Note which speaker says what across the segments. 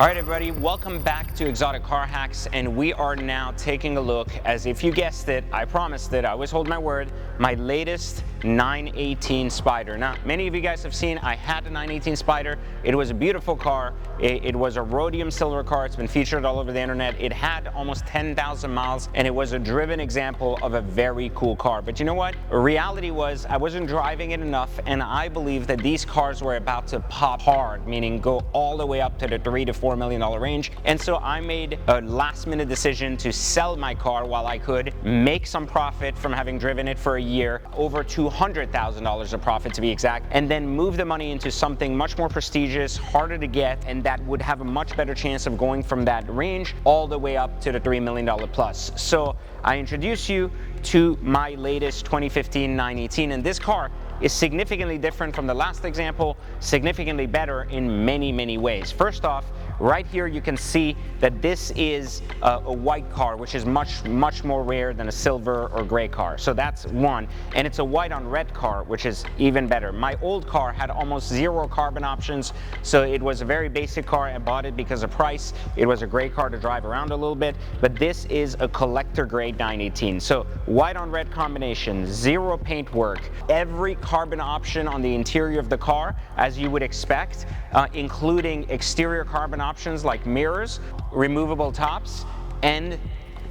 Speaker 1: All right, everybody, welcome back to Exotic Car Hacks, and we are now taking a look, as if you guessed it, I promised it, I always hold my word, my latest 918 Spyder. Now, many of you guys have seen I had a 918 Spyder. It was a beautiful car. It was a rhodium silver car. It's been featured all over the internet. It had almost 10,000 miles, and it was a driven example of a very cool car. But you know what? Reality was I wasn't driving it enough, and I believe that these cars were about to pop hard, meaning go all the way up to the $3 to $4 million range. And so I made a last-minute decision to sell my car while I could, make some profit from having driven it for a year, over $200,000 of profit to be exact, and then move the money into something much more prestigious, harder to get, and that would have a much better chance of going from that range all the way up to the $3 million plus. So I introduce you to my latest 2015 918, and this car is significantly different from the last example, significantly better in many ways. First off, right here you can see that this is a white car, which is much more rare than a silver or gray car. So that's one, and it's a white on red car, which is even better. My old car had almost zero carbon options, so it was a very basic car. I bought it because of price. It was a great car to drive around a little bit, but this is a collector grade 918. So white on red combination, zero paint work, every carbon option on the interior of the car, as you would expect, including exterior carbon options like mirrors, removable tops, and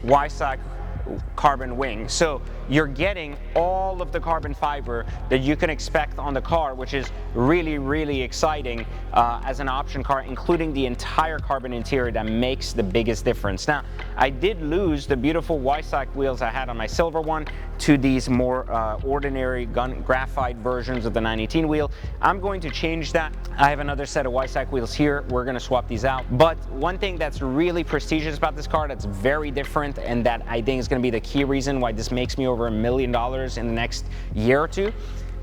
Speaker 1: Y-Sack carbon wing. So you're getting all of the carbon fiber that you can expect on the car, which is really exciting as an option car, including the entire carbon interior that makes the biggest difference. Now, I did lose the beautiful Y-Sack wheels I had on my silver one to these more ordinary graphite versions of the 918 wheel. I'm going to change that. I have another set of Y-Sack wheels here. We're going to swap these out. But one thing that's really prestigious about this car that's very different, and that I think is going to be the key reason why this makes me over $1 million in the next year or two.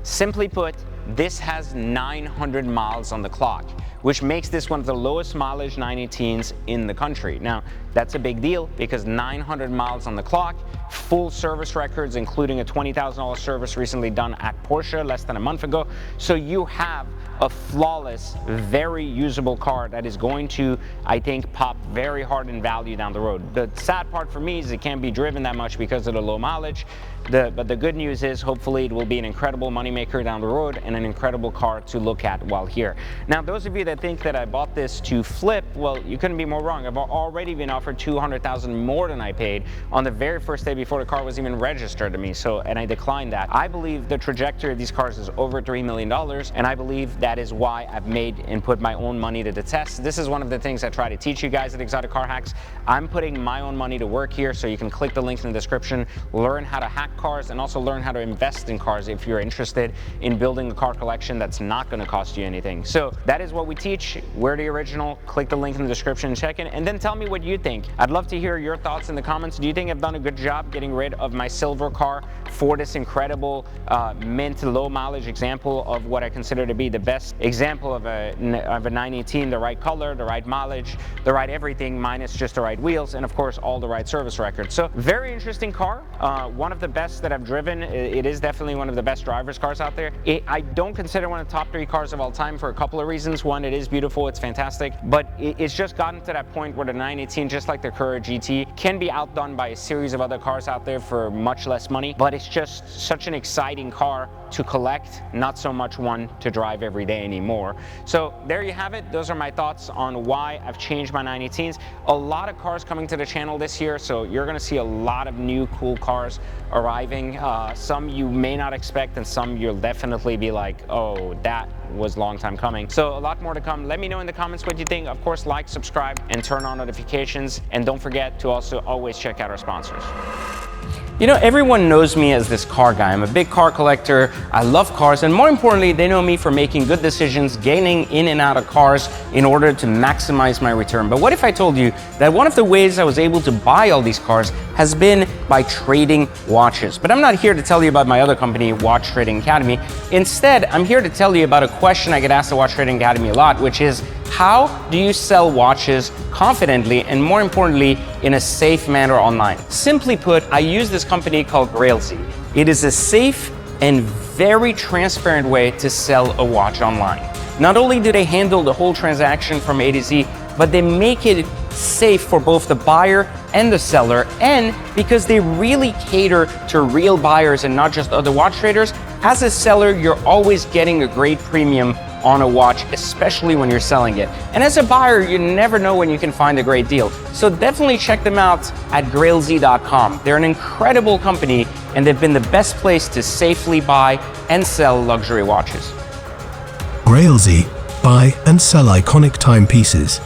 Speaker 1: Simply put, this has 900 miles on the clock, which makes this one of the lowest mileage 918s in the country. Now, that's a big deal because 900 miles on the clock, full service records, including a $20,000 service recently done at Porsche less than a month ago. So you have a flawless, very usable car that is going to, I think, pop very hard in value down the road. The sad part for me is it can't be driven that much because of the low mileage. But the good news is hopefully it will be an incredible moneymaker down the road and an incredible car to look at while here. Now, those of you that think that I bought this to flip, well, you couldn't be more wrong. I've already been offered $200,000 more than I paid on the very first day before the car was even registered to me. And I declined that. I believe the trajectory of these cars is over $3 million, and I believe that is why I've made and put my own money to the test. This is one of the things I try to teach you guys at Exotic Car Hacks. I'm putting my own money to work here, so you can click the link in the description, learn how to hack cars, and also learn how to invest in cars if you're interested in building a car collection that's not going to cost you anything. So that is what we teach. We're the original. Click the link in the description, check it, and then tell me what you think. I'd love to hear your thoughts in the comments. Do you think I've done a good job getting rid of my silver car for this incredible mint low mileage example of what I consider to be the best example of a 918, the right color, the right mileage, the right everything, minus just the right wheels, and of course all the right service records. So very interesting car, one of the best that I've driven. It is definitely one of the best driver's cars out there. I don't consider one of the top 3 cars of all time for a couple of reasons. One, it is beautiful, it's fantastic, but it's just gotten to that point where the 918, just like the Courier GT, can be outdone by a series of other cars out there for much less money. But it's just such an exciting car to collect, not so much one to drive every day anymore. So there you have it. Those are my thoughts on why I've changed my 918s. A lot of cars coming to the channel this year, so you're going to see a lot of new cool cars arriving. Some you may not expect, and some you'll definitely be like, oh, that was a long time coming. So a lot more to come. Let me know in the comments what you think. Of course, like, subscribe, and turn on notifications. And don't forget to also always check out our sponsors. You know, everyone knows me as this car guy. I'm a big car collector. I love cars, and more importantly, they know me for making good decisions, getting in and out of cars in order to maximize my return. But what if I told you that one of the ways I was able to buy all these cars has been by trading watches? But I'm not here to tell you about my other company, Watch Trading Academy. Instead, I'm here to tell you about a question I get asked at Watch Trading Academy a lot, which is, how do you sell watches confidently and, more importantly, in a safe manner online? Simply put, I use this company called Railsy. It is a safe and very transparent way to sell a watch online. Not only do they handle the whole transaction from A to Z,
Speaker 2: but they make it safe for both the buyer and the seller, and because they really cater to real buyers and not just other watch traders, as a seller, you're always getting a great premium on a watch, especially when you're selling it. And as a buyer, you never know when you can find a great deal. So definitely check them out at grailz.com. They're an incredible company, and they've been the best place to safely buy and sell luxury watches.
Speaker 3: Grailz, buy and sell iconic timepieces.